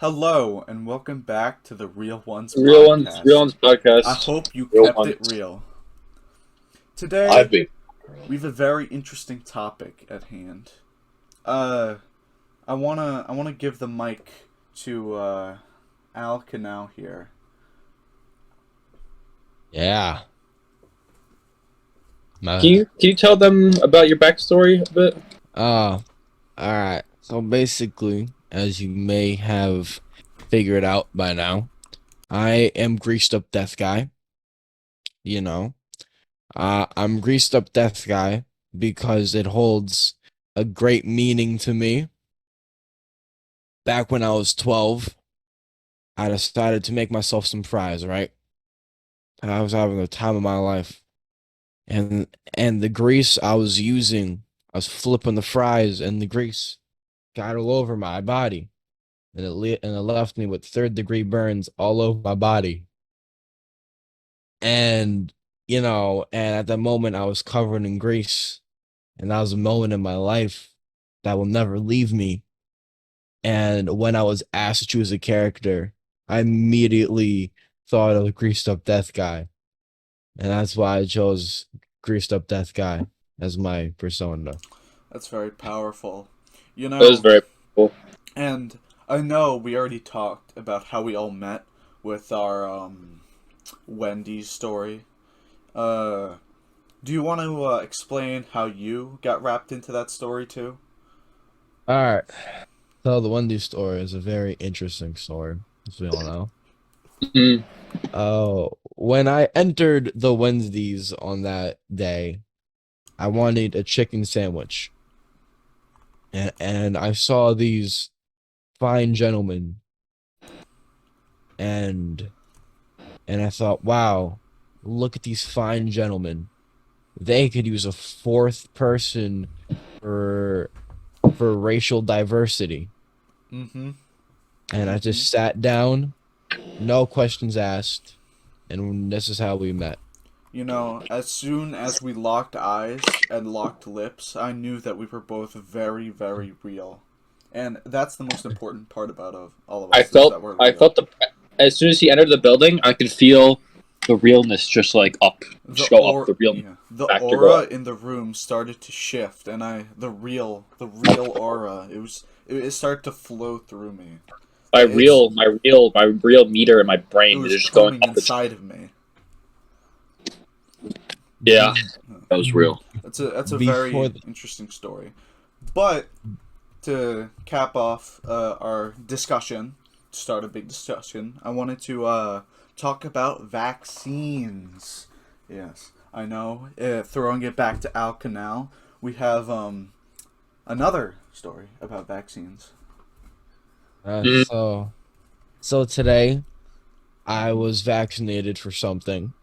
Hello, and welcome back to the Real Ones Real podcast. ones I podcast. hope you Real kept ones. it real. I've Today, been. we have a very interesting topic at hand. Uh, I wanna give the mic to Canal here. Yeah. Can you tell them about your backstory a bit? Uh, all right. So basically, as you may have figured out by now, I am greased up death guy. You know, I'm greased up death guy because it holds a great meaning to me. Back when I was 12, I decided to make myself some fries, right? I was having the time of my life. And the grease I was using, I was flipping the fries and the grease got all over my body. And it left me with third degree burns all over my body. And and at that moment I was covered in grease. And that was a moment in my life that will never leave me. And when I was asked to choose a character, I immediately thought of the greased up death guy. And that's why I chose greased up death guy as my persona. That's very powerful. You That was know, very cool. and I know we already talked about how we all met with our Wendy's story. Uh, do you want to explain how you got wrapped into that story too? All right. So the Wendy story is a very interesting story, as we all know. Mm. When I entered the Wednesdays on that day, I wanted a chicken sandwich. And I saw these fine gentlemen and and I thought, wow, look at these fine gentlemen. They could use a fourth person for racial diversity. Mm-hmm. And I Mm-hmm. just sat down, no questions asked, and this is how we met. You know, as soon as we locked eyes and locked lips, I knew that we were both very, very real. And that's the most important part about of all of I us is felt that we're I real. felt the as soon as he entered the building, I could feel the realness just like up, The just go up. or The real yeah, the factor go aura up. in the room started to shift, and the real aura. It started to flow through me. It's My real meter in my it brain is was just going coming up. And inside of me. yeah, Be- that was real. That's a Before very the, interesting story. But to cap off our discussion, start a big discussion, I wanted to talk about vaccines. Yes, I know. Throwing it back to Al Canal, we have another story about vaccines. uh, Mm. so so today I was vaccinated for something.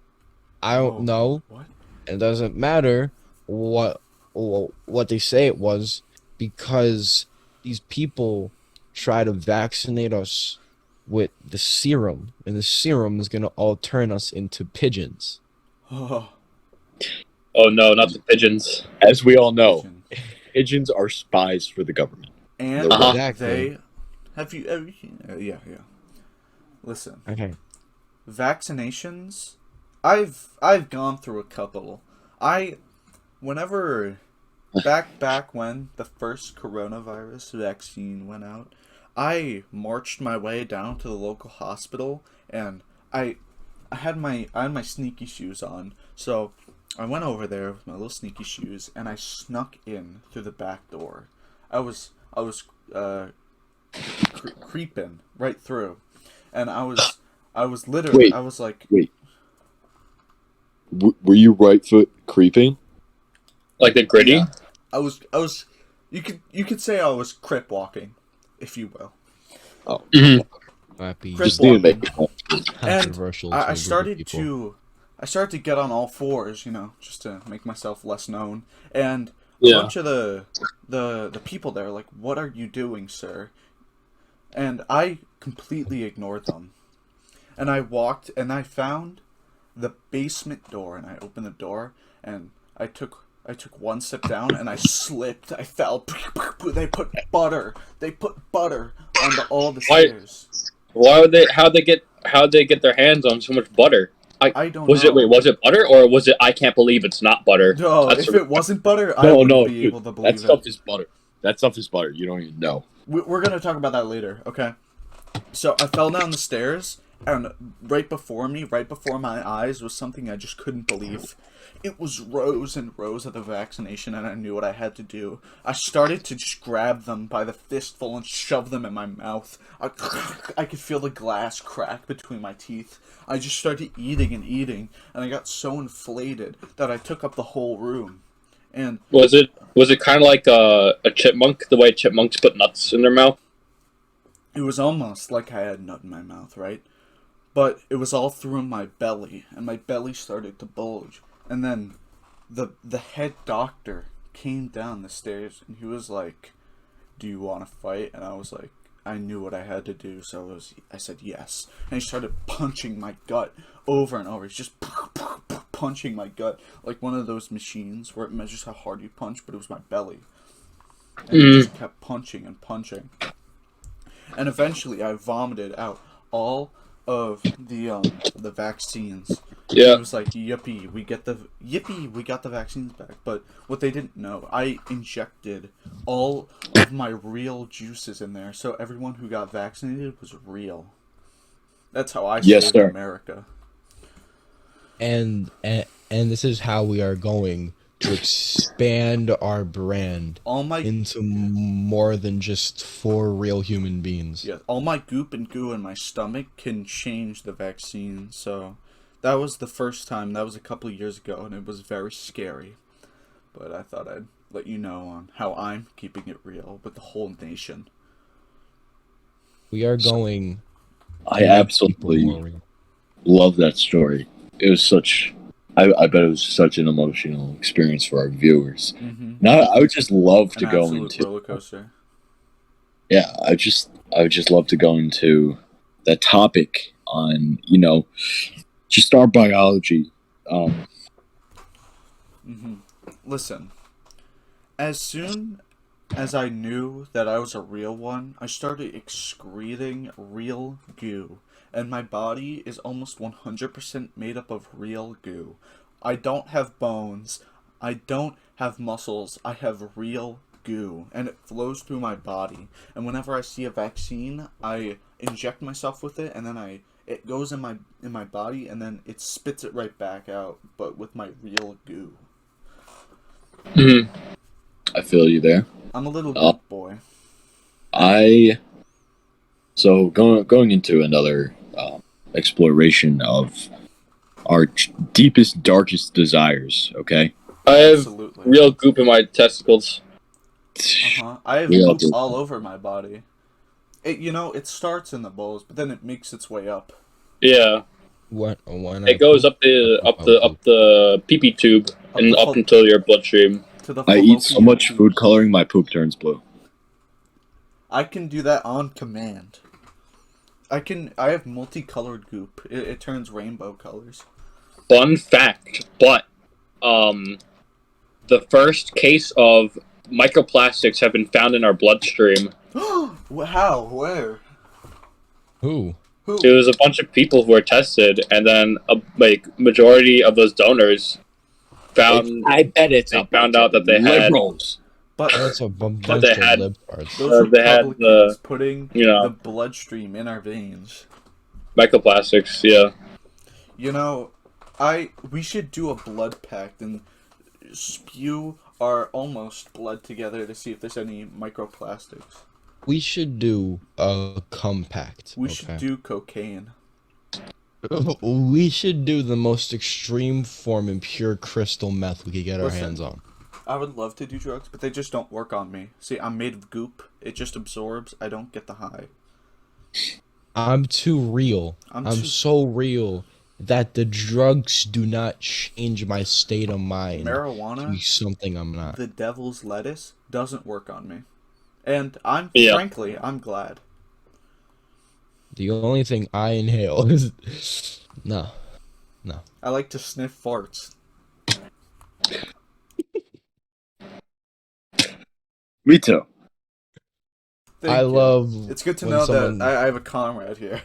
I don't Oh, know. what? It doesn't matter what what they say it was because these people try to vaccinate us with the serum, and the serum is gonna all turn us into pigeons. Oh, Oh no, not the pigeons. As we all know, pigeon. pigeons are spies for the government. The And Uh-huh. Russians. Exactly. they yeah, yeah. Listen, Okay. vaccinations. I've gone through a couple. I whenever back when the first coronavirus vaccine went out, I marched my way down to the local hospital and I I had my sneaky shoes on. So I went over there with my little sneaky shoes and I snuck in through the back door. I was creeping right through, and I was literally Wait, I was like wait. Were you right foot creeping? Like the gritty. yeah I was you could say I was crip walking, if you will. Oh, Mhm. Might be Crip just need to make walking. it. And controversial I, to I a group of started people. to I started to get on all fours, just to make myself less known. And a Yeah. bunch of the people there like, "What are you doing, sir?" And I completely ignored them. And I walked and I found the basement door and I opened the door and I took one step down and I slipped. I fell. They put butter. They put butter on all the stairs. Why would they? How'd they get their hands on so much butter? I don't know. Was it butter or was it? I can't believe it's not butter. No, if it wasn't butter, I wouldn't be able to believe that stuff is butter. That stuff is butter. You don't even know. We're gonna talk about that later, okay? So I fell down the stairs, and right before my eyes, was something I just couldn't believe. It was rows and rows of the vaccination, and I knew what I had to do. I started to just grab them by the fistful and shove them in my mouth. I could feel the glass crack between my teeth. I just started eating and eating, and I got so inflated that I took up the whole room. And was it kind of like a chipmunk, the way chipmunks put nuts in their mouth? It was almost like I had nut in my mouth, right? But it was all through my belly, and my belly started to bulge. And then the head doctor came down the stairs, and he was like, "Do you want to fight?" And I was like, I knew what I had to do, so I said yes. And he started punching my gut over and over. He's just punching my gut like one of those machines where it measures how hard you punch, but it was my belly. And he just kept punching and punching. And eventually I vomited out all of the vaccines. Yeah. It was like, yippee, we got the vaccines back. But what they didn't know, I injected all of my real juices in there, so everyone who got vaccinated was real. That's how I saved America. And this is how we are going to expand our brand into more than just 4 real human beings. Yeah, all my goop and goo in my stomach can change the vaccine, so that was the first time. That was a couple years ago, and it was very scary. But I thought I'd let you know on how I'm keeping it real with the whole nation. We are going... I absolutely love that story. It was such... I bet it was such an emotional experience for our viewers. Mm-hmm. Now, I would just love to go into roller coaster. Yeah, I would just love to go into that topic on just our biology. Listen, as soon as I knew that I was a real one, I started excreting real goo. And my body is almost 100% made up of real goo. I don't have bones. I don't have muscles. I have real goo. And it flows through my body. And whenever I see a vaccine, I inject myself with it, and then it goes in my body, and then it spits it right back out, but with my real goo. Mm-hmm. I feel you there. I'm a little good boy. So going into another exploration of our deepest, darkest desires. Okay. I have real goop in my testicles. I have goop all over my body. It starts in the balls, but then it makes its way up. Yeah. It goes up the pee-pee tube and up until your bloodstream. I eat so much food coloring, my poop turns blue. I can do that on command. I have multicolored goop. It turns rainbow colors. Fun fact, but the first case of microplastics have been found in our bloodstream. How? Where? Who? It was a bunch of people who were tested, and then majority of those donors found. I bet found out that they liberals. But that's a bunch of libtards. Those Republicans putting the bloodstream in our veins. Microplastics, yeah. We should do a blood pact and spew our almost blood together to see if there's any microplastics. We should do a compact. We should do cocaine. We should do the most extreme form and pure crystal meth we could get our hands on. I would love to do drugs, but they just don't work on me. See, I'm made of goop. It just absorbs. I don't get the high. I'm too real. I'm so real that the drugs do not change my state of mind. Marijuana, to be something I'm not. The devil's lettuce, doesn't work on me. And frankly, I'm glad. The only thing I inhale is... No. I like to sniff farts. Me too. Thank you. love. It's good to when know someone- that I have a comrade here.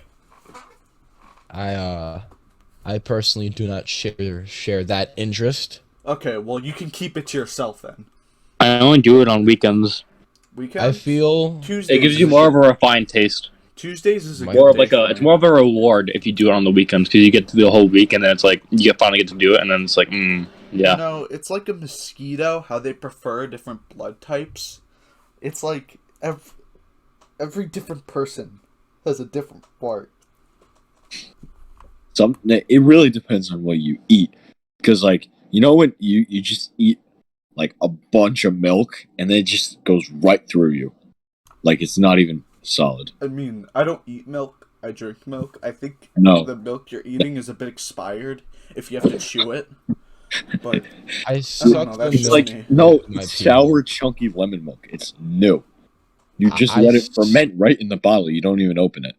I personally do not share that interest. Okay, well, you can keep it to yourself then. I only do it on weekends. Weekends? I feel Tuesdays It gives is you a more of good- a refined taste. Tuesdays is a More good More of day like a, for it's me. more of a reward if you do it on the weekends because you get to do the whole week and then it's like you finally get to do it and then it's like, yeah. You know, it's like a mosquito, how they prefer different blood types. It's like every different person has a different part. It really depends on what you eat, because like when you just eat like a bunch of milk and then it just goes right through you, like it's not even solid. I mean, I don't eat milk. I drink milk. I think No. the milk you're eating is a bit expired if you have to chew it. But I know, suck the that's It's just milk. me. with my it's pee. sour, chunky lemon milk. It's new. You just I let it s- ferment right in the bottle. You don't even open it.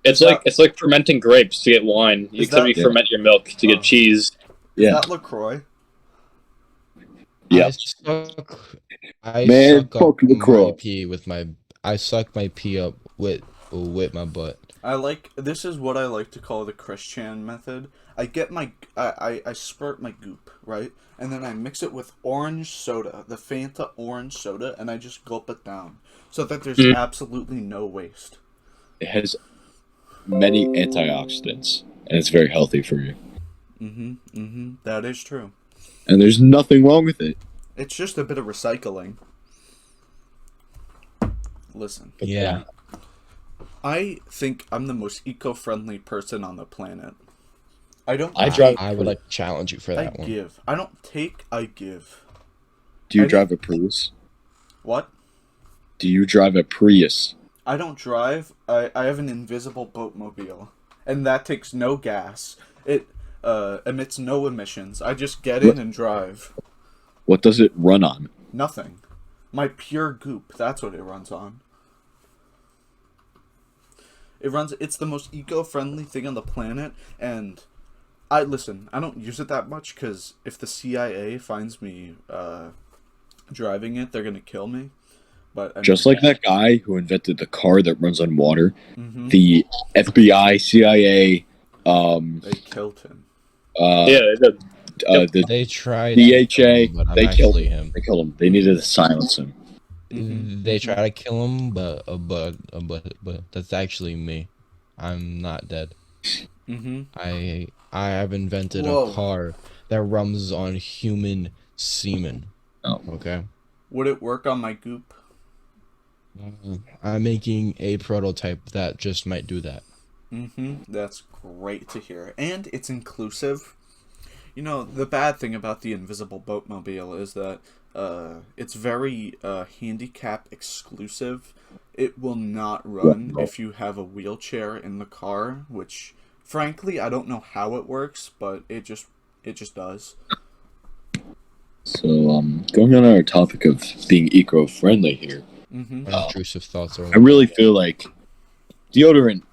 It's Is like that- it's like fermenting grapes to get wine. Is Except that- you Yeah. ferment your milk to get Oh. cheese. Is Yeah. that LaCroix? Yeah. I Man, suck fuck up my LaCroix. pee with my. I suck my pee up with my butt. This is what I like to call the Christian method. I get I spurt my goop, right? And then I mix it with orange soda, the Fanta orange soda, and I just gulp it down. So that there's absolutely no waste. It has many antioxidants, and it's very healthy for you. That is true. And there's nothing wrong with it. It's just a bit of recycling. Listen, Yeah. I think I'm the most eco-friendly person on the planet. I don't I take, drive- I would like to challenge you for I that one. give. I don't take, I give. Do you I drive a Prius? What? Do you drive a Prius? I don't drive. I have an invisible boatmobile. And that takes no gas. It emits no emissions. I just get in and drive. What does it run on? Nothing. My pure goop. That's what it runs on. It's the most eco-friendly thing on the planet, and I don't use it that much because if the CIA finds me driving it, they're gonna kill me. But I mean, Just like that guy who invented the car that runs on water, Mhm. the FBI, CIA, they killed him. the They tried. DHA, to kill him, but I'm they killed actually him. They killed him. They needed to silence him. They try to kill him, but that's actually me. I'm not dead. I have invented Whoa. a car that runs on human semen. Oh. Okay. Would it work on my goop? I'm making a prototype that just might do that. That's great to hear. And it's inclusive. You know, the bad thing about the invisible boatmobile is that it's very handicap exclusive. It will not run if you have a wheelchair in the car, which frankly I don't know how it works, but it just does. So, going on our topic of being eco-friendly here, My intrusive thoughts are. I really feel like deodorant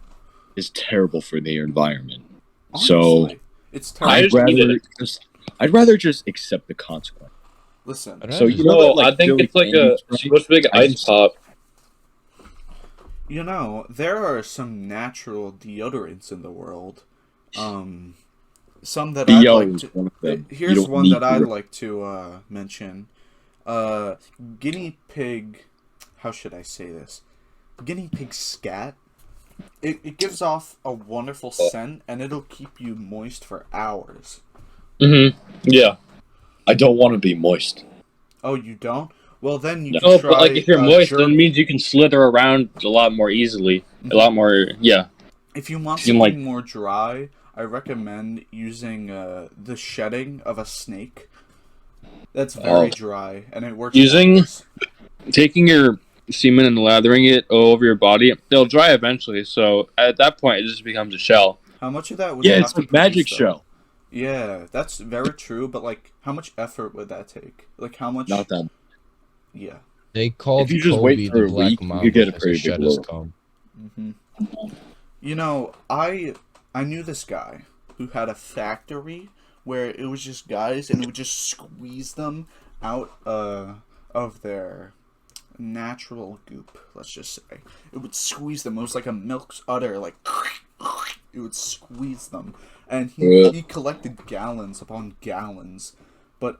is terrible for the environment. So, Honestly, it's terrible. I'd rather just accept the consequence. Listen, So you No, know that, like, I think Billy it's like Candy's it's supposed to be like an I ice just- pop. you know, there are some natural deodorants in the world. Some that I'd BO like is to. one of them. You Here's don't one need that I'd to- like to mention. Guinea pig. How should I say this? Guinea pig scat. It gives off a wonderful scent, and it'll keep you moist for hours. Yeah. I don't want to be moist. Oh, you don't? Well, then you No, can try. but like if you're moist, then it germ- means you can slither around a lot more easily. A lot more, yeah. If you want seem something like- more dry, I recommend using the shedding of a snake. That's very dry, and it works. Using- wonders. Taking your semen and lathering it all over your body, it'll dry eventually. So at that point, it just becomes a shell. How much of that would Yeah, you it's have a to magic produce, though? shell. Yeah, that's very true. But like, how much effort would that take? Like, how much? Not that. Yeah. They called If you just Kobe wait for the a Black week, you Mamba could get a because pretty his shed big is load. calm. You know, I knew this guy who had a factory where it was just guys, and it would just squeeze them out of their natural goop, let's just say. It would squeeze them. It was like a milk's udder, like it would squeeze them. And he collected gallons upon gallons. But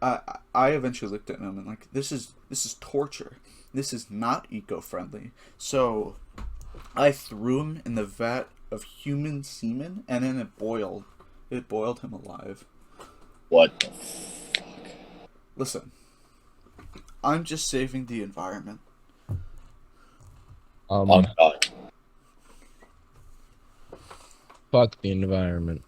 I eventually looked at him and like, this is torture. This is not eco-friendly. So I threw him in the vat of human semen, and then it boiled. It boiled him alive. What the fuck? Listen, I'm just saving the environment. Oh god. Fuck the environment.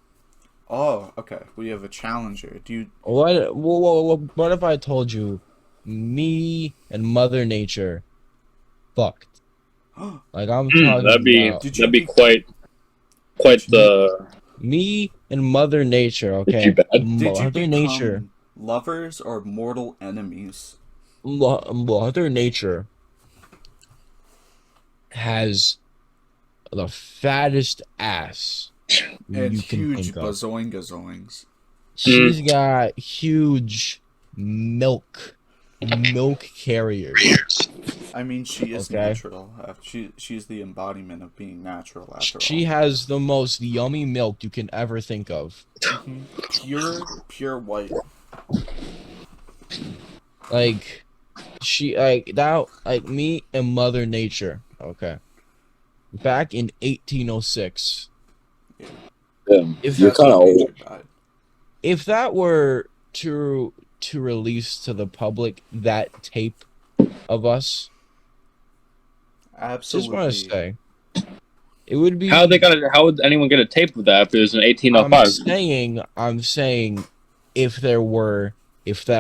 Oh, okay. We have a challenger. Do you... What if I told you me and Mother Nature fucked? Like I'm talking about... That'd be quite the... Me and Mother Nature, okay? Did you Mother become Nature. lovers or mortal enemies? Mother Nature has the fattest ass and you can huge think of. bazoingazoings. She's got huge milk carriers. I mean, she is natural. She's the embodiment of being natural. After she has the most yummy milk you can ever think of. Pure white. Like she like me and Mother Nature. Okay. Back in 1806. If you're kind of old. If that were to release to the public, that tape of us, absolutely. Just want to say, it would be. How would anyone get a tape of that if it was in 1805? I'm saying, if that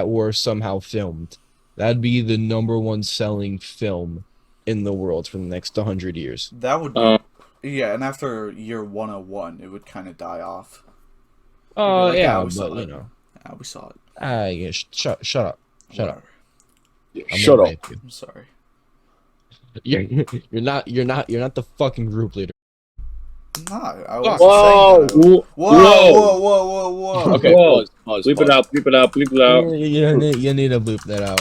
were somehow filmed, that'd be the #1 selling film in the world for the next 100 years. That would be, yeah, and after year 101, it would kind of die off. Oh like, yeah, but you know, yeah, we saw it. Yeah, shut up, yeah, shut up. I'm sorry. You're not the fucking group leader. No, I was whoa, saying that. Whoa. Okay, pause. Bleep it out. You need to bleep that out.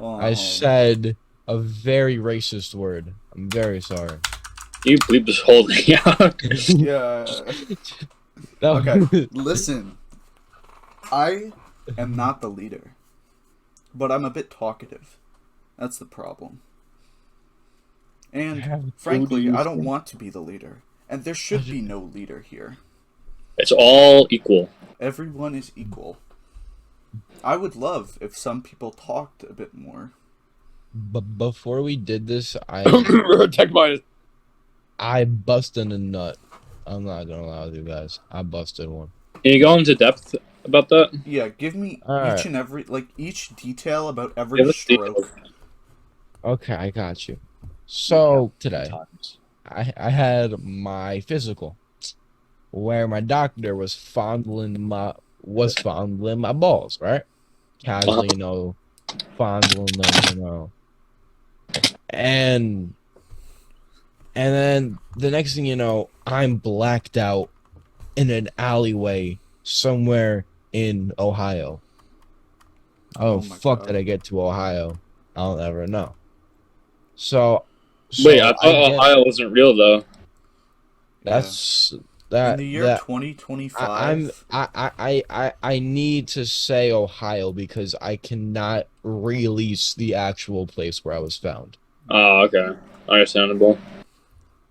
I said a very racist word. I'm very sorry. You bleep this whole thing out. Yeah. Okay, listen. I am not the leader, but I'm a bit talkative. That's the problem. And frankly, I don't want to be the leader. And there should be no leader here. It's all equal. Everyone is equal. I would love if some people talked a bit more. But before we did this, Technomancer. I busted a nut. I'm not gonna lie to you guys. I busted one. Can you go into depth about that? Yeah, give me each and every, each detail about every Give us stroke. details. Okay, I got you. So today, I had my physical, where my doctor was fondling my balls, right? Casually, fondling them, and then the next thing you know, I'm blacked out in an alleyway somewhere in Ohio. Oh fuck! God. Did I get to Ohio? I'll never know. So wait, I thought Ohio wasn't real though. That's that. In the year 2025, I need to say Ohio because I cannot release the actual place where I was found. Oh, okay, understandable.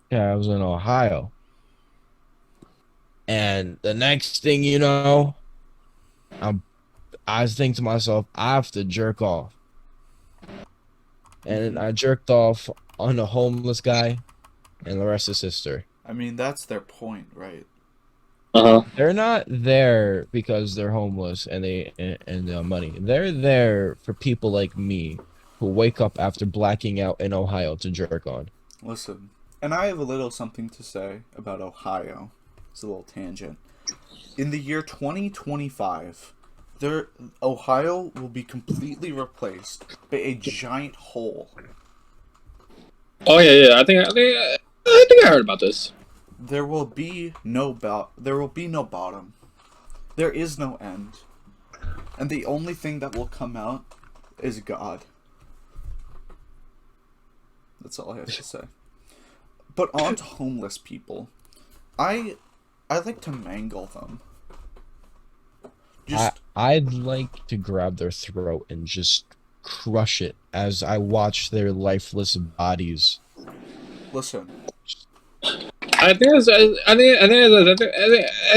Yeah, I was in Ohio, and the next thing you know, I was thinking to myself, I have to jerk off. And I jerked off on a homeless guy, and the rest is history. I mean, that's their point, right? They're not there because they're homeless and they have money. They're there for people like me who wake up after blacking out in Ohio to jerk on. Listen, and I have a little something to say about Ohio. It's a little tangent. In the year 2025, Ohio will be completely replaced by a giant hole. Oh yeah. I think I heard about this. There will be no bottom. There is no end. And the only thing that will come out is God. That's all I have to say. But on to homeless people. I like to mangle them. I'd like to grab their throat and just crush it as I watch their lifeless bodies. Listen. I think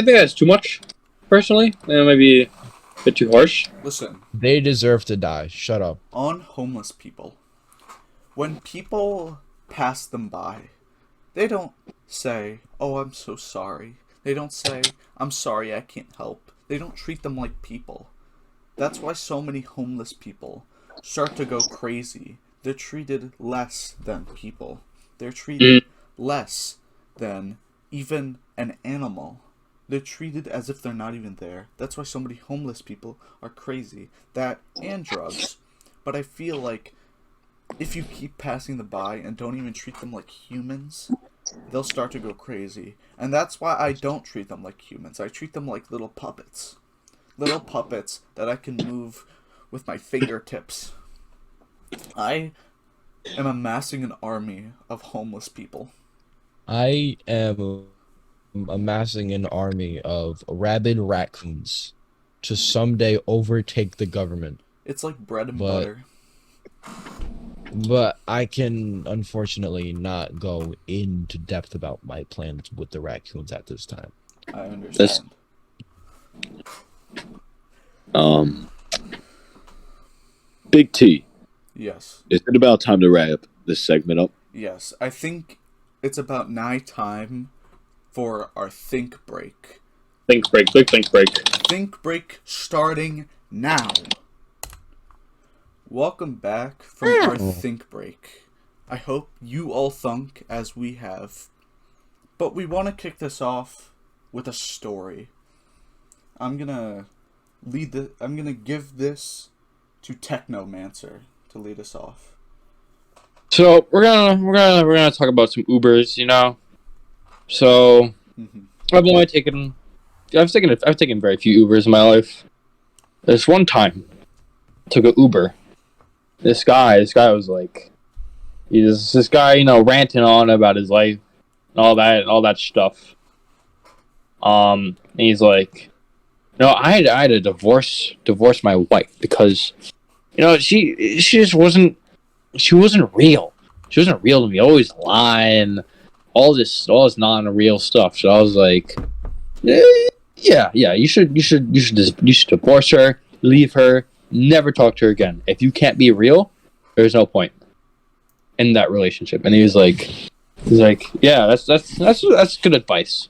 that's too much. Personally, that might be a bit too harsh. Listen. They deserve to die. Shut up. On homeless people. When people pass them by, they don't say, "Oh, I'm so sorry." They don't say, "I'm sorry, I can't help." They don't treat them like people. That's why so many homeless people start to go crazy. They're treated less than people. They're treated less than even an animal. They're treated as if they're not even there. That's why so many homeless people are crazy. That and drugs. But I feel like if you keep passing them by and don't even treat them like humans, they'll start to go crazy. And that's why I don't treat them like humans. I treat them like little puppets. Little puppets that I can move with my fingertips. I am amassing an army of homeless people. I am amassing an army of rabid raccoons to someday overtake the government. It's like bread and butter. But I can unfortunately not go into depth about my plans with the raccoons at this time. I understand. Big T. Yes. Is it about time to wrap this segment up? Yes. I think it's about night time for our think break. Think break. Think break starting now. Welcome back from our think break. I hope you all thunk as we have. But we want to kick this off with a story. I'm gonna give this to Technomancer to lead us off. So we're gonna talk about some Ubers, you know. So I've taken very few Ubers in my life. This one time, I took an Uber. This guy was like, this guy, you know, ranting on about his life and all that stuff. And he's like, you know, I had to divorce my wife because, you know, she just wasn't real. She wasn't real to me. Always lying, all this non-real stuff. So I was like, yeah, you should divorce her, leave her, never talk to her again. If you can't be real, there's no point in that relationship. And he's like, yeah, that's good advice.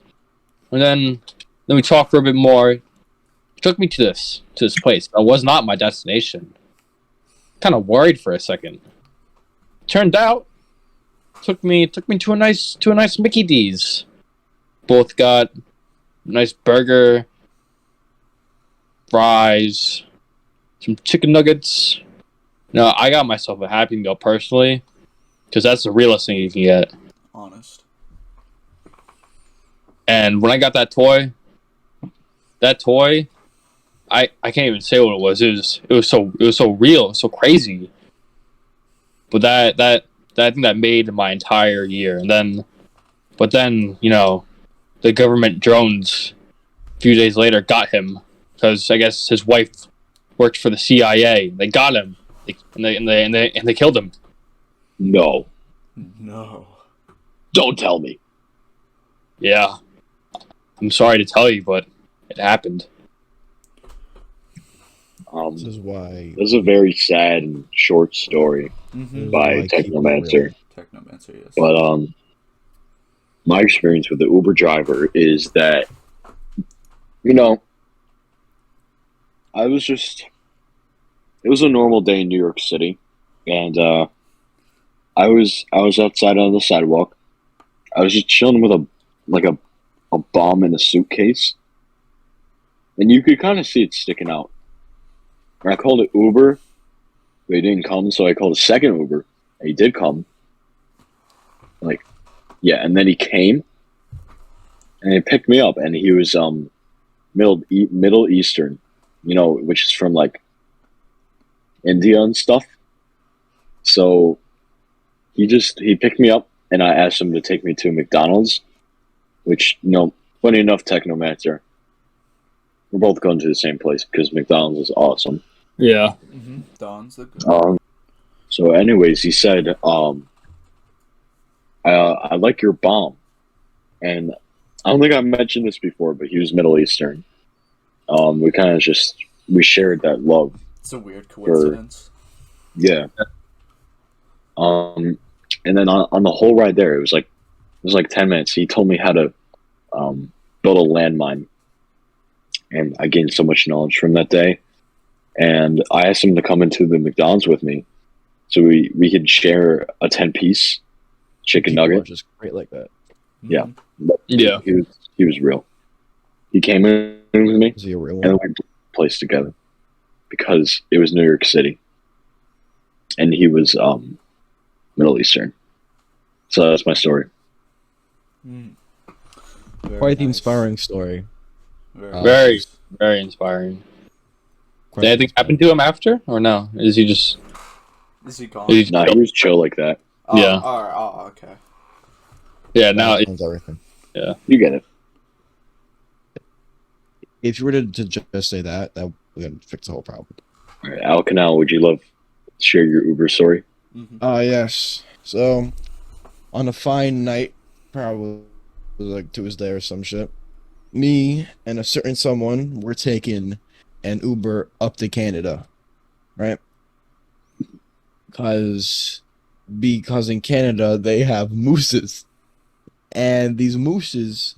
And then we talked for a bit more. He took me to this place. That was not my destination. Kind of worried for a second. Turned out, took me to a nice Mickey D's. Both got nice burger, fries, some chicken nuggets. Now, I got myself a Happy Meal personally, because that's the realest thing you can get. Honest. And when I got that toy, I can't even say what it was. It was so real, so crazy. But that I think that made my entire year. But then, you know, the government drones a few days later got him because I guess his wife worked for the CIA. They got him, and they killed him. No. Don't tell me. Yeah, I'm sorry to tell you, but it happened. This is why. This is a very sad and short story by Technomancer. Technomancer, yes. But my experience with the Uber driver is that, you know, it was a normal day in New York City, and I was outside on the sidewalk. I was just chilling with a bomb in a suitcase, and you could kind of see it sticking out. And I called it Uber, but he didn't come, so I called a second Uber, and he did come. And then he came, and he picked me up, and he was Middle Eastern, you know, which is from like India and stuff. So he picked me up, and I asked him to take me to McDonald's, which funny enough, Technomancer. We're both going to the same place because McDonald's is awesome. Yeah. Don's the good. So, anyways, he said, I like your bomb, and I don't think I mentioned this before, but he was Middle Eastern. We kind of we shared that love. It's a weird coincidence. Yeah. And then on the whole ride there, it was like 10 minutes. He told me how to build a landmine, and I gained so much knowledge from that day. And I asked him to come into the McDonald's with me, so we could share a 10-piece chicken People nugget. are just great like that. Yeah. Yeah. He was real. He came in with me, Is he a real and one? then we placed together because it was New York City, and he was Middle Eastern. So that's my story. Quite the inspiring story. Very, very inspiring. Did anything happen to him after, or no? Is he just? Is he gone? Is he Nah, he was chill like that. Oh, Yeah. Alright, oh, okay. Yeah. Now. That explains everything. You get it. If you were to just say that would fix the whole problem. All right, Al Canal, would you love to share your Uber story? Yes. So, on a fine night, probably it was like Tuesday or some shit, me and a certain someone were taking an Uber up to Canada, right? Because in Canada they have mooses, and these mooses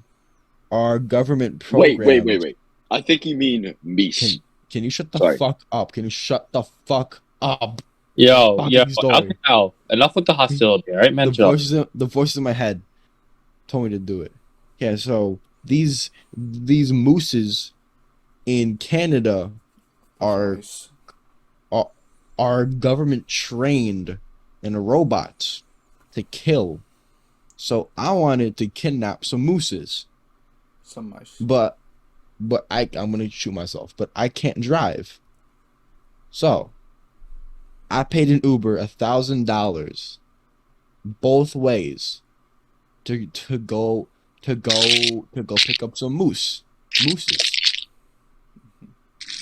are government programs. Wait. I think you mean meese. Can you shut the fuck up? Can you shut the fuck up? Yo, Fucking story. Al, enough with the hostility, all right, man? The voices in my head told me to do it. Yeah, so these mooses in Canada are Nice. are government trained in robots to kill. So I wanted to kidnap some mooses, Some mice. but I'm gonna shoot myself. But I can't drive, so I paid an Uber $1,000 both ways to go pick up some mooses.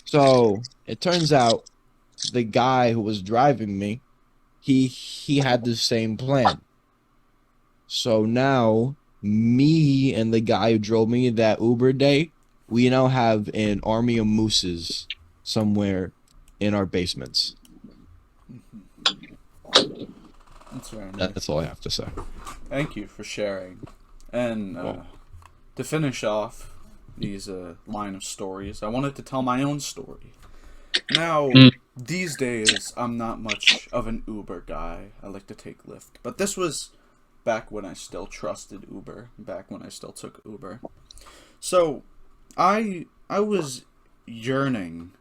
So it turns out the guy who was driving me, he had the same plan. So now me and the guy who drove me that Uber day, we now have an army of mooses somewhere in our basements. That's very nice. That's all I have to say. Thank you for sharing. And to finish off these line of stories, I wanted to tell my own story. Now, these days, I'm not much of an Uber guy. I like to take Lyft. But this was back when I still trusted Uber. Back when I still took Uber. So, I was yearning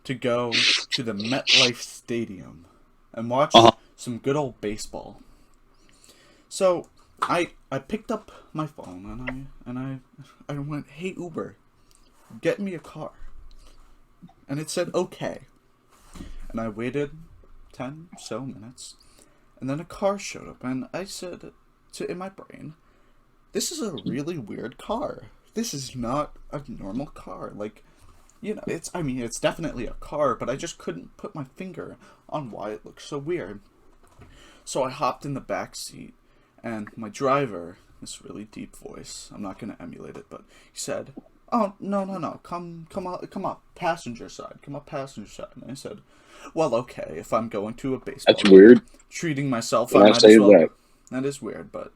to go to the MetLife Stadium and watch some good old baseball. So I picked up my phone and I went, "Hey Uber, get me a car." And it said okay. And I waited 10 so minutes, and then a car showed up, and I said in my brain, "This is a really weird car. This is not a normal car. Like, you know, it's definitely a car, but I just couldn't put my finger on why it looks so weird." So I hopped in the back seat, and my driver, this really deep voice, I'm not gonna emulate it, but he said, "Oh, no, come up passenger side, come up passenger side." And I said, "Well, okay, if I'm going to a baseball That's game, weird. treating myself, Can I I might say as well." that? That is weird, but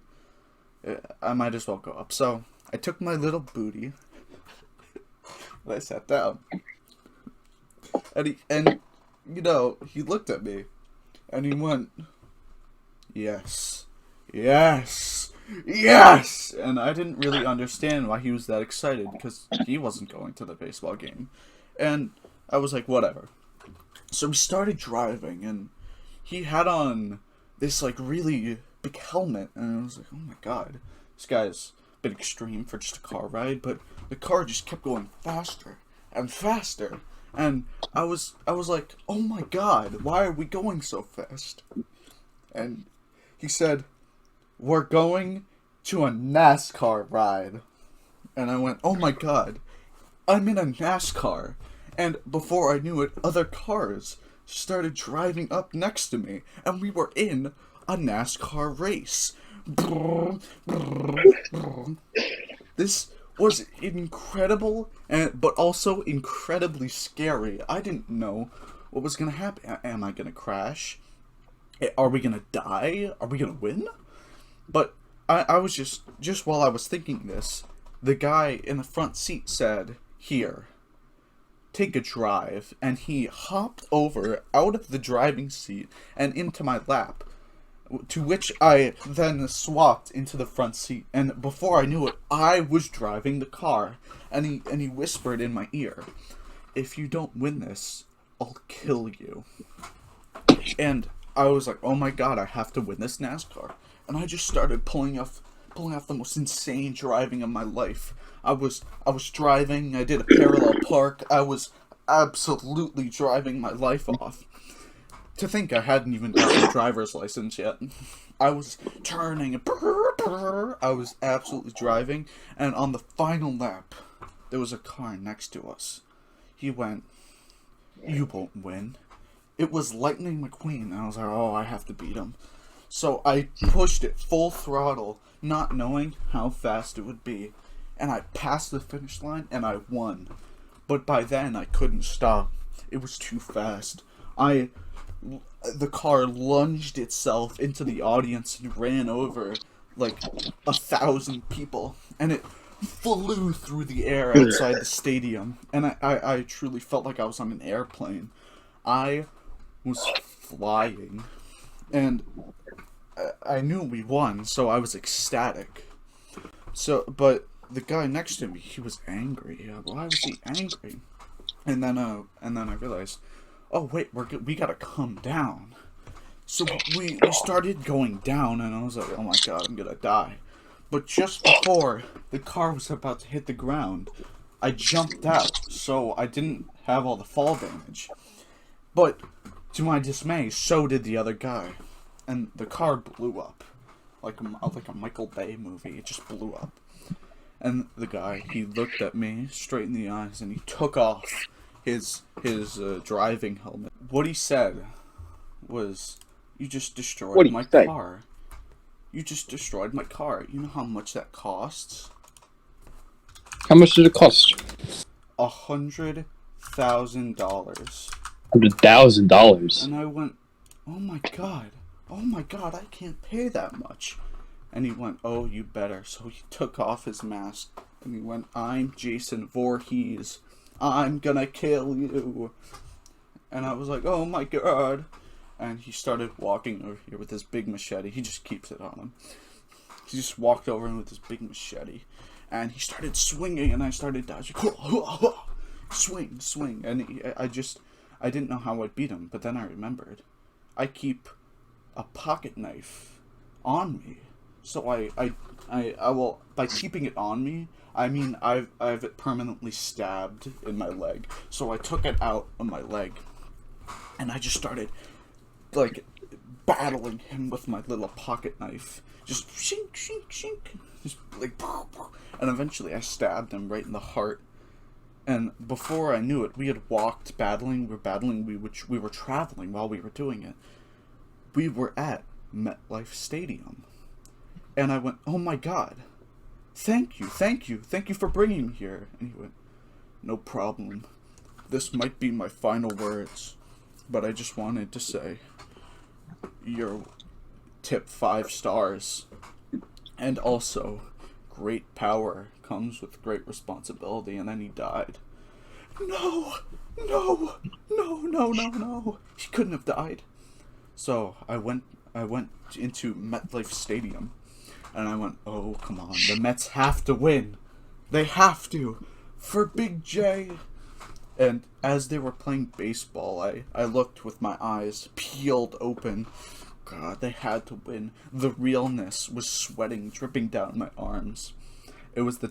I might as well go up. So I took my little booty, and I sat down, and he looked at me, and he went, "Yes, yes, yes," and I didn't really understand why he was that excited, because he wasn't going to the baseball game, and I was like, whatever. So we started driving, and he had on this like really big helmet, and I was like, oh my god, this guy's a bit extreme for just a car ride. But the car just kept going faster and faster, and I was like, oh my god, why are we going so fast? And He said, "We're going to a NASCAR ride." And I went, "Oh my god, I'm in a NASCAR." And before I knew it, other cars started driving up next to me, and we were in a NASCAR race. This was incredible, but also incredibly scary. I didn't know what was gonna happen. Am I gonna crash? Are we gonna die? Are we gonna win? But I was just while I was thinking this, the guy in the front seat said, "Here, take a drive," and he hopped over out of the driving seat and into my lap, to which I then swapped into the front seat, and before I knew it, I was driving the car, and he whispered in my ear, "If you don't win this, I'll kill you." And I was like, "Oh my god, I have to win this NASCAR." And I just started pulling off the most insane driving of my life. I was driving, I did a parallel park, I was absolutely driving my life off. To think I hadn't even gotten a driver's license yet. I was turning, I was absolutely driving, and on the final lap, there was a car next to us. He went, "You won't win." It was Lightning McQueen, and I was like, "Oh, I have to beat him." So I pushed it full throttle, not knowing how fast it would be. And I passed the finish line, and I won. But by then, I couldn't stop. It was too fast. The car lunged itself into the audience and ran over, like, 1,000 people. And it flew through the air outside the stadium. And I truly felt like I was on an airplane. I was flying. And I knew we won, so I was ecstatic. But the guy next to me, he was angry. Why was he angry? And then I realized, oh wait, we gotta come down. So we started going down, and I was like, oh my god, I'm gonna die. But just before the car was about to hit the ground, I jumped out, so I didn't have all the fall damage. But to my dismay, so did the other guy. And the car blew up. Like a Michael Bay movie. It just blew up. And the guy, he looked at me straight in the eyes, and he took off his driving helmet. What he said was, "You just destroyed my car. You just destroyed my car. You know how much that costs?" How much did it cost? $100,000. $100,000. And I went, oh my god, I can't pay that much. And he went, oh, you better. So he took off his mask, and he went, "I'm Jason Voorhees. I'm gonna kill you." And I was like, oh my god. And he started walking over here with his big machete. He just keeps it on him. He just walked over him with his big machete. And he started swinging, and I started dodging. Swing. And I didn't know how I'd beat him, but then I remembered. I keep a pocket knife on me. So I will, by keeping it on me, I mean I've it permanently stabbed in my leg. So I took it out of my leg, and I just started, like, battling him with my little pocket knife. Just shink, shink, shink. Just like, and eventually I stabbed him right in the heart. And before I knew it, we had walked battling. We were traveling while we were doing it. We were at MetLife Stadium. And I went, oh my god, thank you for bringing me here. And he went, no problem. This might be my final words, but I just wanted to say, you're tip 5 stars. And also, great power comes with great responsibility. And then he died. No. He couldn't have died. So I went into MetLife Stadium, and I went, oh, come on, the Mets have to win. They have to, for Big J. And as they were playing baseball, I looked with my eyes peeled open. God, they had to win. The realness was sweating, dripping down my arms. It was the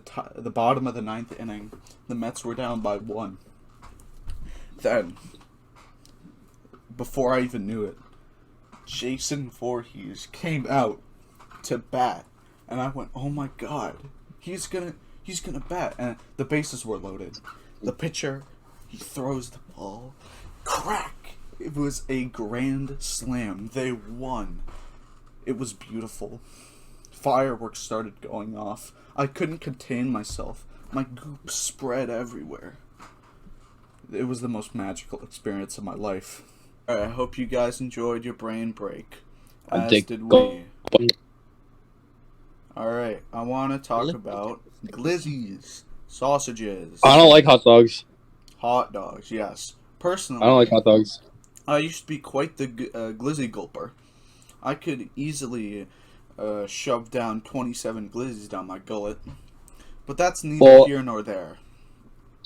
bottom of the 9th inning. The Mets were down by 1. Then, before I even knew it, Jason Voorhees came out to bat, and I went, "Oh my god, he's gonna bat!" And the bases were loaded. The pitcher, he throws the ball, crack! It was a grand slam. They won. It was beautiful. Fireworks started going off. I couldn't contain myself. My goop spread everywhere. It was the most magical experience of my life. Alright, I hope you guys enjoyed your brain break. As did we. Alright, I want to talk about glizzies, sausages. I don't like hot dogs. Hot dogs, yes. Personally, I don't like hot dogs. I used to be quite the glizzy gulper. I could easily shove down 27 glizzies down my gullet. But that's neither here nor there.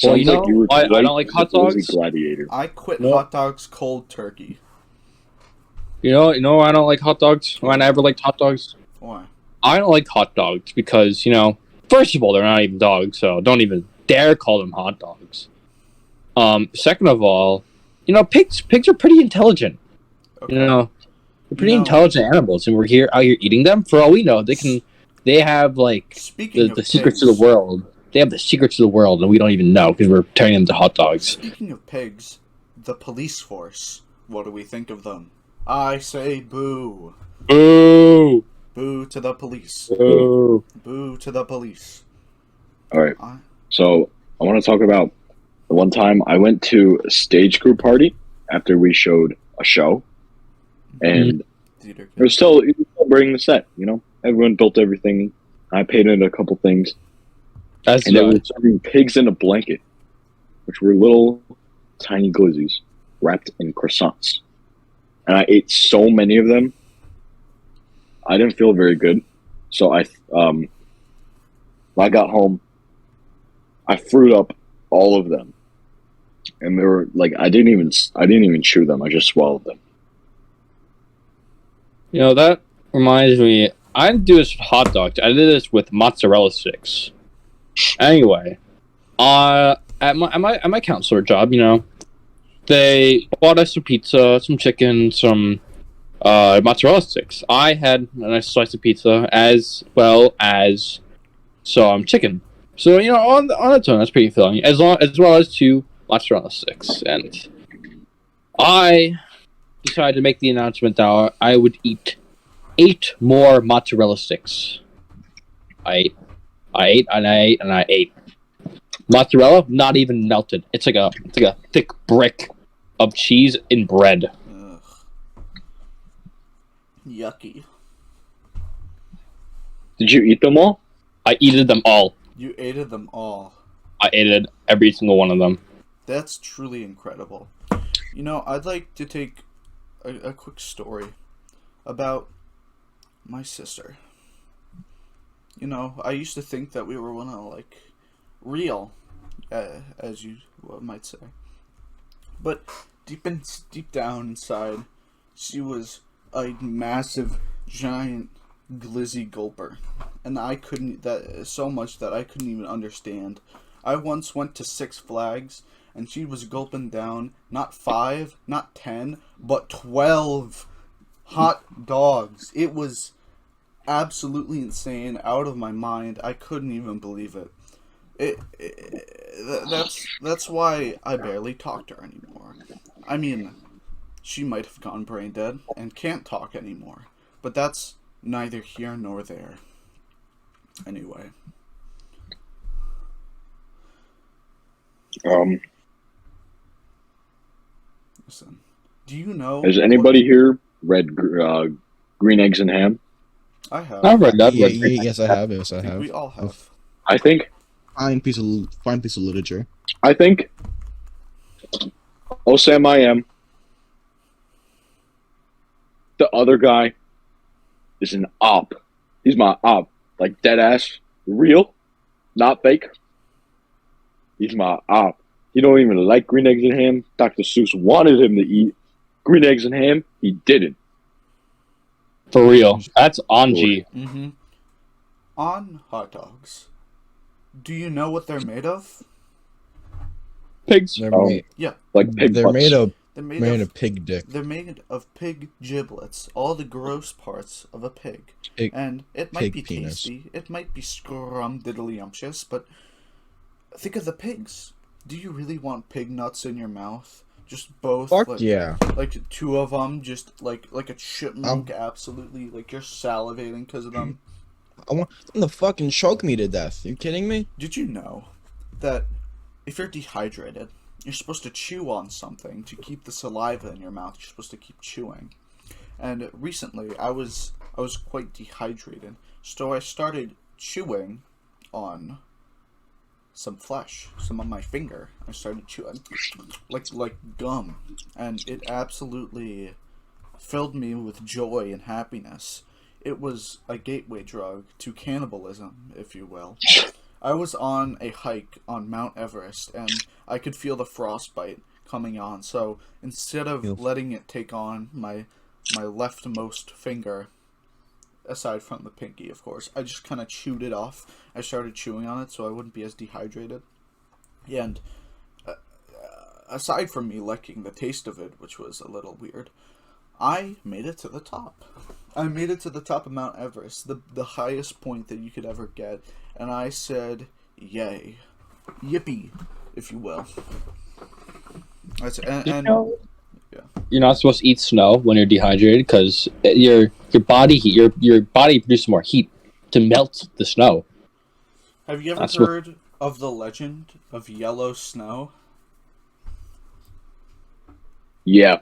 Well, Sounds like you were I quite don't like hot the Glizzy dogs. Gladiator. I quit No. hot dogs cold turkey. You know why I don't like hot dogs? Why I never liked hot dogs? Why? I don't like hot dogs because, first of all, they're not even dogs, so don't even dare call them hot dogs. Second of all, pigs are pretty intelligent. Okay. They're pretty intelligent animals, and we're out here eating them. For all we know, they have like Speaking of the secrets of pigs- the world. They have the secrets of the world, and we don't even know because we're turning them into hot dogs. Speaking of pigs, the police force. What do we think of them? I say boo. Boo! Boo to the police. Boo! Boo to the police. All right. I- So I want to talk about the one time I went to a stage crew party after we showed a show, and Theater it was still bringing the set. Everyone built everything. I painted a couple things, That's and they were serving pigs in a blanket, which were little tiny glizzies wrapped in croissants. And I ate so many of them. I didn't feel very good, so when I got home, I fruit up all of them, and they were like I didn't even chew them. I just swallowed them. That reminds me. I didn't do this with hot dogs. I did this with mozzarella sticks. Anyway, at my counselor job, they bought us some pizza, some chicken, some mozzarella sticks. I had a nice slice of pizza as well as some chicken. So on its own, that's pretty filling. As well as 2 mozzarella sticks, and I decided to make the announcement that I would eat 8 more mozzarella sticks. I ate and I ate and I ate. Mozzarella, not even melted. It's like a thick brick of cheese and bread. Ugh. Yucky. Did you eat them all? I ate them all. You ate them all. I ate every single one of them. That's truly incredible. I'd like to take a quick story about my sister. I used to think that we were real, as you might say. But deep down inside, she was a massive, giant, glizzy gulper. And I couldn't, so much that I couldn't even understand. I once went to Six Flags, and she was gulping down not 5, not 10, but 12 hot dogs. It was absolutely insane, out of my mind. I couldn't even believe it. That's why I barely talk to her anymore. I mean, she might have gone brain dead and can't talk anymore, but that's neither here nor there. Anyway. Listen, do you know? Has anybody here read Green Eggs and Ham? I have. I've read that. Yes, I have. Yes, I I think have. we all have. I think Fine piece of literature. Oh Sam I Am. The other guy is an op. He's my op. Like dead ass. Real. Not fake. He's my op. He don't even like green eggs and ham. Dr. Seuss wanted him to eat green eggs and ham. He didn't. For real. That's Anji. Mm-hmm. On hot dogs, do you know what they're made of? Pigs. They're Oh. made. Yeah. Like pig They're butts. made of They're made Man, a of pig dick. they're made of pig giblets, all the gross parts of a pig. Pig, And it might be pig penis. tasty, it might be scrumdiddlyumptious, but think of the pigs. Do you really want pig nuts in your mouth? Just both, Fuck like, yeah. like two of them, just like a chipmunk, absolutely, like you're salivating because of them. I want them to fucking choke me to death. You kidding me? Did you know that if you're dehydrated, you're supposed to chew on something to keep the saliva in your mouth? You're supposed to keep chewing. And recently, I was quite dehydrated, so I started chewing on some flesh, some on my finger. I started chewing like gum, and it absolutely filled me with joy and happiness. It was a gateway drug to cannibalism, if you will. I was on a hike on Mount Everest, and I could feel the frostbite coming on. So instead of letting it take on my leftmost finger, aside from the pinky, of course, I just kind of chewed it off. I started chewing on it so I wouldn't be as dehydrated. And aside from me liking the taste of it, which was a little weird, I made it to the top. I made it to the top of Mount Everest, the highest point that you could ever get, and I said, yay. Yippee, if you will. You're not supposed to eat snow when you're dehydrated because your body heat, your body produces more heat to melt the snow. Have you ever heard of the legend of yellow snow? Yeah.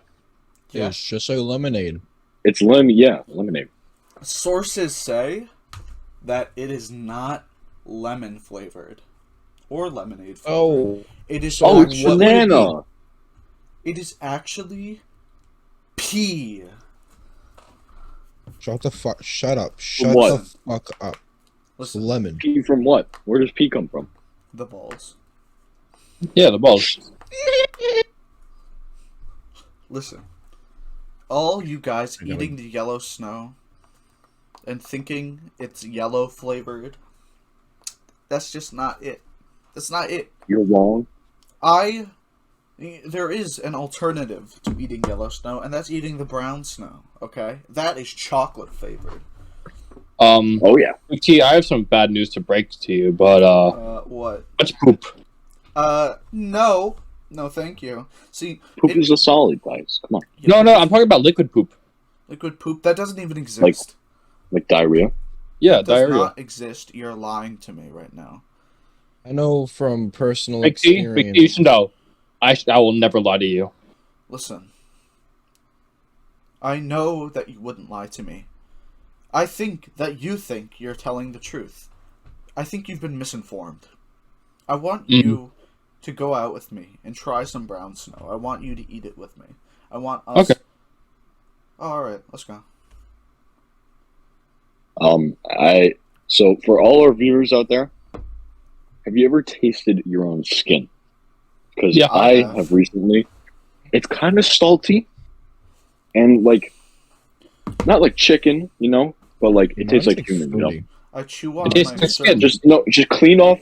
Yeah, it's just like lemonade. It's lemonade. Sources say that it is not lemon flavored or lemonade flavored. Oh, It is it's banana. It is actually pea. shut up. Shut What? the fuck up. It's Listen, lemon. Pea from what? Where does pea come from? the balls. Yeah, the balls. Listen, all you guys eating the yellow snow and thinking it's yellow flavored, that's just not it. That's not it. You're wrong. There is an alternative to eating yellow snow, and that's eating the brown snow, okay? That is chocolate flavored. Oh yeah. T, I have some bad news to break to you, but What? let's poop. No. No, thank you. See, Poop is a solid, guys. Come on. No, I'm talking about liquid poop. Liquid poop, that doesn't even exist. Like diarrhea. Yeah, It does diarrhea. not exist. You're lying to me right now. I know from personal Big T, experience. you should know. I will never lie to you. Listen. I know that you wouldn't lie to me. I think that you think you're telling the truth. I think you've been misinformed. I want you to go out with me and try some brown snow. I want you to eat it with me. I want us... Okay. Alright, let's go. So for all our viewers out there, have you ever tasted your own skin? Because Yeah, I have recently. It's kind of salty, and like, not like chicken, but like it tastes like human, fruity. I chew on It tastes my like skin. Just clean off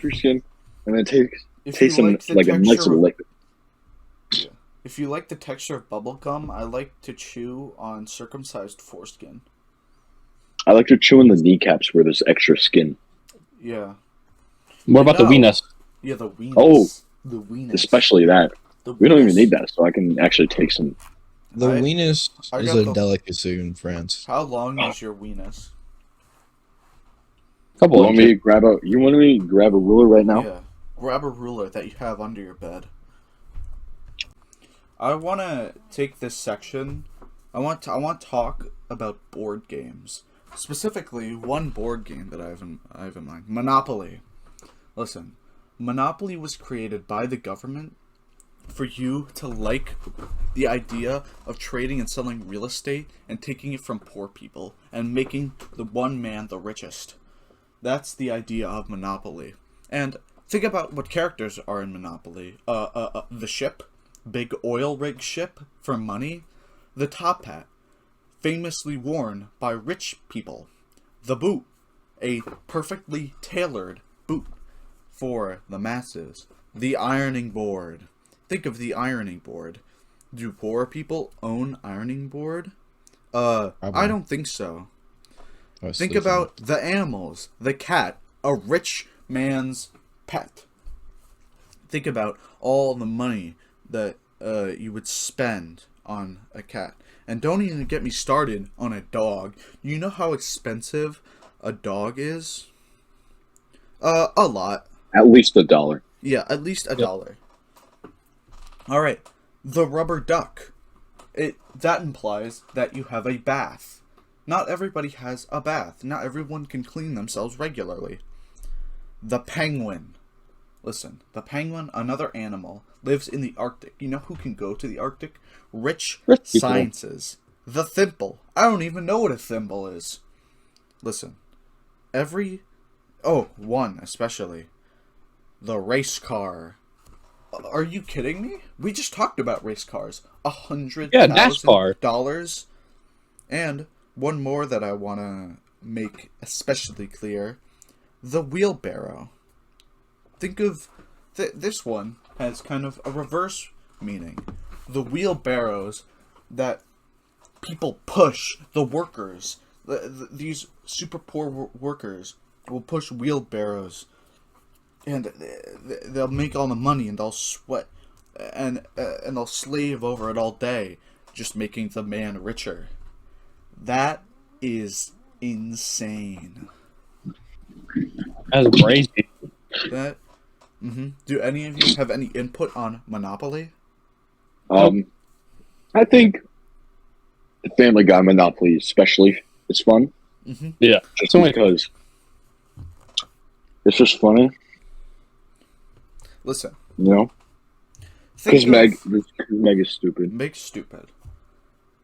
your skin, and then If taste you some like the like a nice texture little of, liquid. if you like the texture of bubblegum, I like to chew on circumcised foreskin. I like to chew in the kneecaps where there's extra skin, Yeah. What about the No. weenus? Yeah, the weenus. Oh. The weenus. especially that. The We don't even weenus. need that, so I can actually take some. The I- weenus I is got a the- delicacy in France. How long is your weenus? Couple You of want me to grab a ruler right now? Yeah. Grab a ruler that you have under your bed. I want to take this section. I want to talk about board games. Specifically, one board game that I have in mind. Monopoly. Listen, Monopoly was created by the government for you to like the idea of trading and selling real estate and taking it from poor people and making the one man the richest. That's the idea of Monopoly. And think about what characters are in Monopoly. The ship, big oil rig ship for money. The top hat, famously worn by rich people. The boot, a perfectly tailored boot for the masses. The ironing board. Think of the ironing board. Do poor people own ironing board? I don't think so. Think about the animals. The cat, a rich man's pet. Think about all the money that you would spend on a cat. And don't even get me started on a dog. You know how expensive a dog is? A lot. At least $1. Yeah, at least $1. Alright. The rubber duck. That implies that you have a bath. Not everybody has a bath. Not everyone can clean themselves regularly. The penguin. Listen, the penguin, another animal, lives in the Arctic. You know who can go to the Arctic? Rich people. sciences. The thimble. I don't even know what a thimble is. Listen, one especially. The race car. Are you kidding me? We just talked about race cars. $100,000. Yeah, NASCAR. And one more that I want to make especially clear. The wheelbarrow. Think of... this one has kind of a reverse meaning. The wheelbarrows that people push, the workers, these super poor workers will push wheelbarrows, and they'll make all the money, and they'll sweat, and they'll slave over it all day, just making the man richer. That is insane. That's crazy. That. Do any of you have any input on Monopoly? I think the Family Guy Monopoly especially is fun. Yeah. Just because it's just funny. Listen. You know? Because Meg is stupid. Meg's stupid.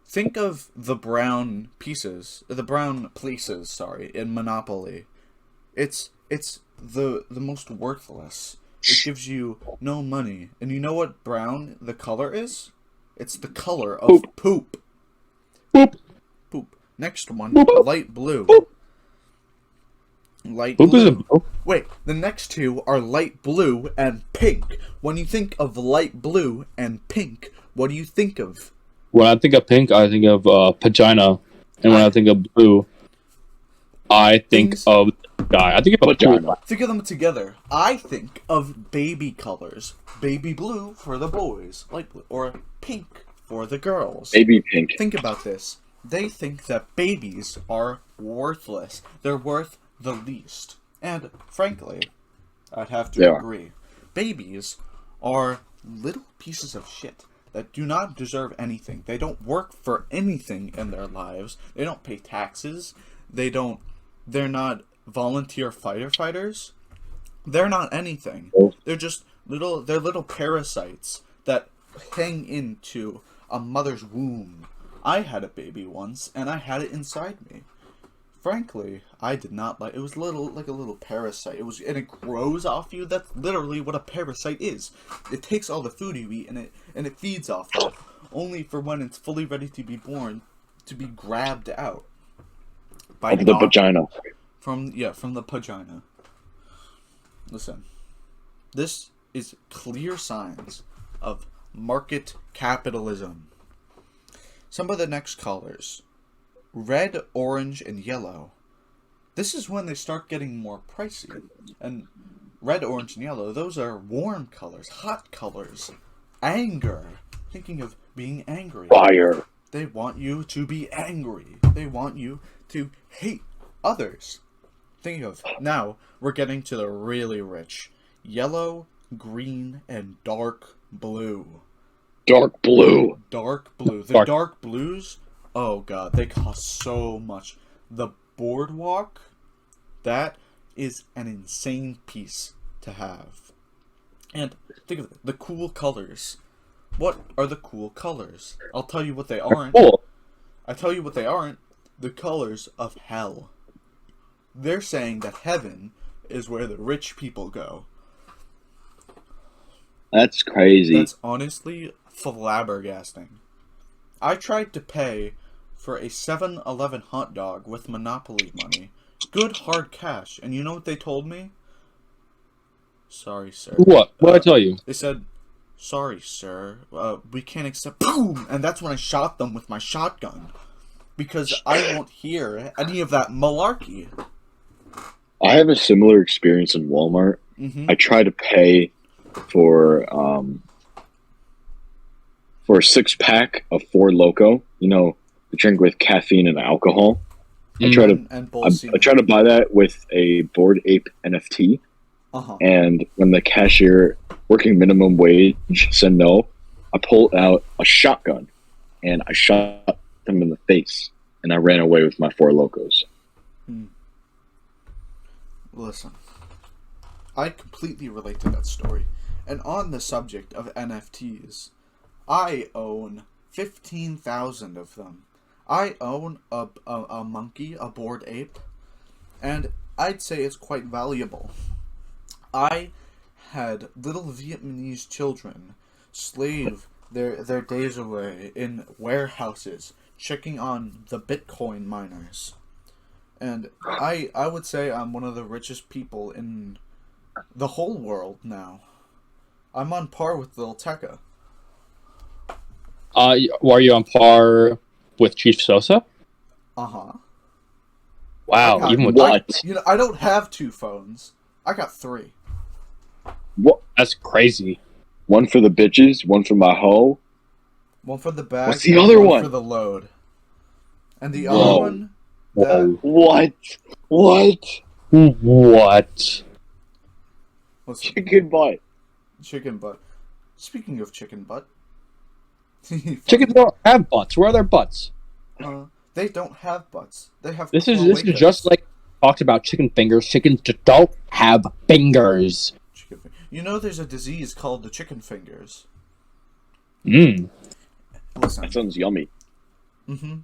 Think of the brown places, in Monopoly. It's the most worthless. It gives you no money. And you know what brown the color is? It's the color of poop. Poop. Next one, light blue. Light blue. Wait, the next two are light blue and pink. When you think of light blue and pink, what do you think of? When I think of pink, I think of vagina. And when I think of blue, I think of guy. I think of vagina. Think of them together. I think of baby colors. Baby blue for the boys, light blue, or pink for the girls. Baby pink. Think about this. They think that babies are worthless. They're worth the least. And frankly, I'd have to agree. Babies are little pieces of shit that do not deserve anything. They don't work for anything in their lives. They don't pay taxes. They're not volunteer firefighters. They're not anything. They're just little parasites that hang into a mother's womb. I had a baby once, and I had it inside me. Frankly, I did not like it. Was like a little parasite. And it grows off you. That's literally what a parasite is. It takes all the food you eat, and it feeds off that, only for when it's fully ready to be born, to be grabbed out by the vagina. From the vagina. Listen, this is clear signs of market capitalism. Some of the next colors. Red, orange, and yellow. This is when they start getting more pricey. And red, orange, and yellow, those are warm colors, hot colors. Anger. Thinking of being angry. Fire. They want you to be angry. They want you to hate others. Thinking of, now, we're getting to the really rich. Yellow, green, and dark blue. Dark blue. Dark blue. The dark blues, oh god, they cost so much. The boardwalk, that is an insane piece to have. And think of it, the cool colors. What are the cool colors? I'll tell you what they aren't. I tell you what they aren't. The colors of hell. They're saying that heaven is where the rich people go. That's crazy. That's honestly flabbergasting. I tried to pay for a 7-Eleven hot dog with Monopoly money. Good hard cash. And you know what they told me? Sorry, sir. What? What'd I tell you? They said, sorry, sir, we can't accept. Boom! And that's when I shot them with my shotgun. Because I won't hear any of that malarkey. I have a similar experience in Walmart. Mm-hmm. I try to pay for a 6-pack of Four Loko. You know, the drink with caffeine and alcohol. I try to buy that with a Bored Ape NFT. And when the cashier, working minimum wage, said no, I pulled out a shotgun and I shot them in the face, and I ran away with my Four Locos. Listen, I completely relate to that story. And on the subject of NFTs, I own 15,000 of them. I own a monkey, a Bored Ape, and I'd say it's quite valuable. I had little Vietnamese children slave their days away in warehouses checking on the Bitcoin miners. And I would say I'm one of the richest people in the whole world now. I'm on par with Lil Tecca. Are you on par with Chief Sosa? Uh-huh. Wow, even with what? I don't have 2 phones. I got 3. What? That's crazy. One for the bitches, one for my hoe. One for the bag. What's the other one? For the load. And the Whoa. other one. What? What's Chicken butt. Chicken butt. Speaking of chicken butt. Chickens don't have butts. Where are their butts? They don't have butts. They have. This is just like talked about chicken fingers. Chickens just don't have fingers. You know, there's a disease called the chicken fingers. Mmm. Listen. That sounds yummy. Mm-hmm.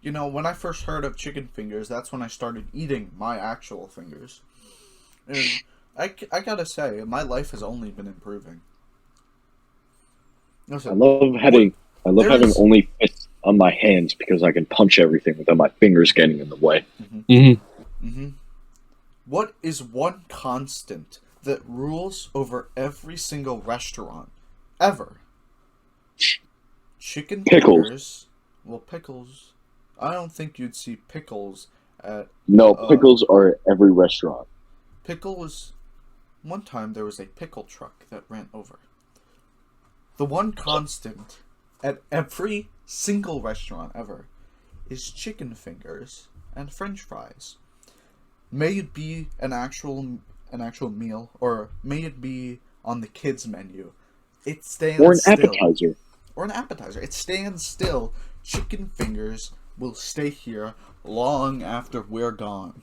You know, when I first heard of chicken fingers, that's when I started eating my actual fingers. And I gotta say, my life has only been improving. Listen, I love having only fists on my hands because I can punch everything without my fingers getting in the way. What is one constant that rules over every single restaurant ever? Chicken Pickles. fingers. Well, pickles. I don't think you'd see pickles at. No, pickles are at every restaurant. Pickle was. One time there was a pickle truck that ran over. The one constant at every single restaurant ever is chicken fingers and French fries. May it be an actual meal, or may it be on the kids' menu, it stands or an still. appetizer. Or an appetizer. It stands still. Chicken fingers will stay here long after we're gone,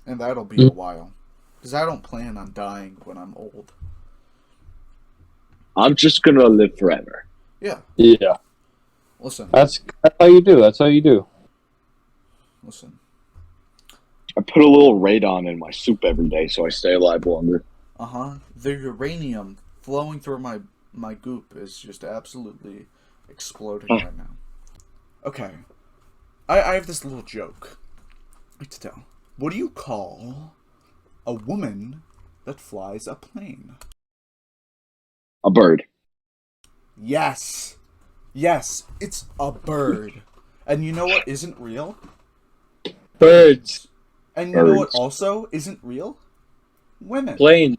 and that'll be a while, because I don't plan on dying when I'm old. I'm just gonna live forever. Yeah. Listen. That's how you do. Listen. I put a little radon in my soup every day so I stay alive longer. The uranium flowing through my goop is just absolutely exploding right now. Okay. I have this little joke to tell. What do you call a woman that flies a plane? A bird. Yes, it's a bird. And you know what isn't real? Birds. And you know what also isn't real? Women. Plane.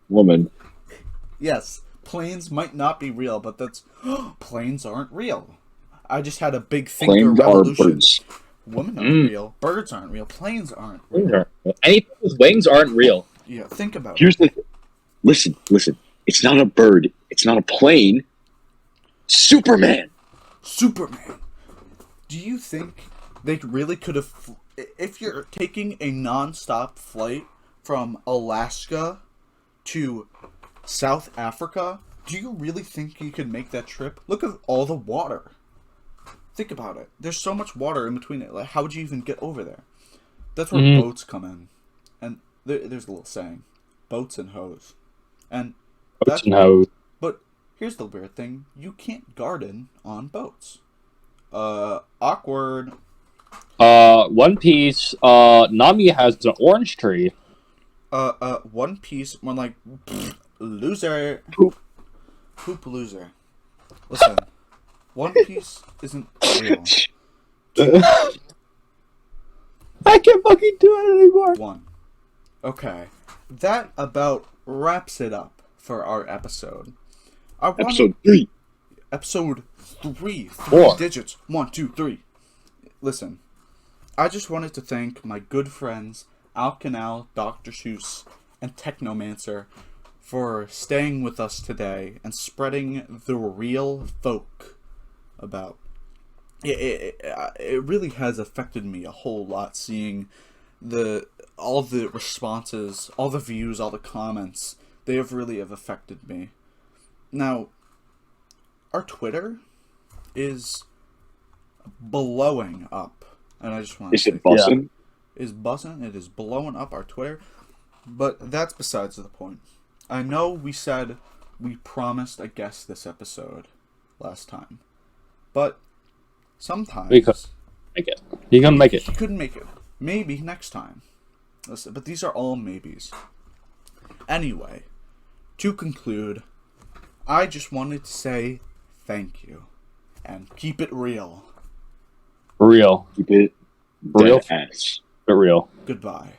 Woman. Yes, planes might not be real, but that's... planes aren't real. I just had a big thinker revolution. Planes are birds. Women aren't real. Birds aren't real. Planes aren't real. Anything with wings aren't real. Yeah, think about Here's it. Listen. It's not a bird. It's not a plane. Superman. Do you think they really could have... If you're taking a non-stop flight from Alaska to South Africa, do you really think you could make that trip? Look at all the water. Think about it. There's so much water in between it. Like, how would you even get over there? That's where boats come in. And there's a little saying. Boats and hoes. And boats and hoes. But here's the weird thing. You can't garden on boats. Awkward. One Piece, Nami has an orange tree. One Piece, more like, loser. Poop loser. Listen, One Piece isn't real. I can't fucking do it anymore. 1. Okay, that about wraps it up for our episode. Episode 3. Episode 3. 3 4. digits. 1, 2, 3. Listen, I just wanted to thank my good friends Canal, Dr. Seuss, and Technomancer for staying with us today and spreading the real folk about. It really has affected me a whole lot seeing all the responses, all the views, all the comments. They really have affected me. Now, our Twitter is blowing up, and I just want to Is say it bussin'? is buzzing. It is blowing up our Twitter, but that's besides the point. I know we said we promised a guest this episode last time, but sometimes We could make it. You can make it. he couldn't make it. Maybe next time. Listen, but these are all maybes. Anyway, to conclude, I just wanted to say thank you and keep it real. Real. Keep it Real. dead ass. But real. Goodbye.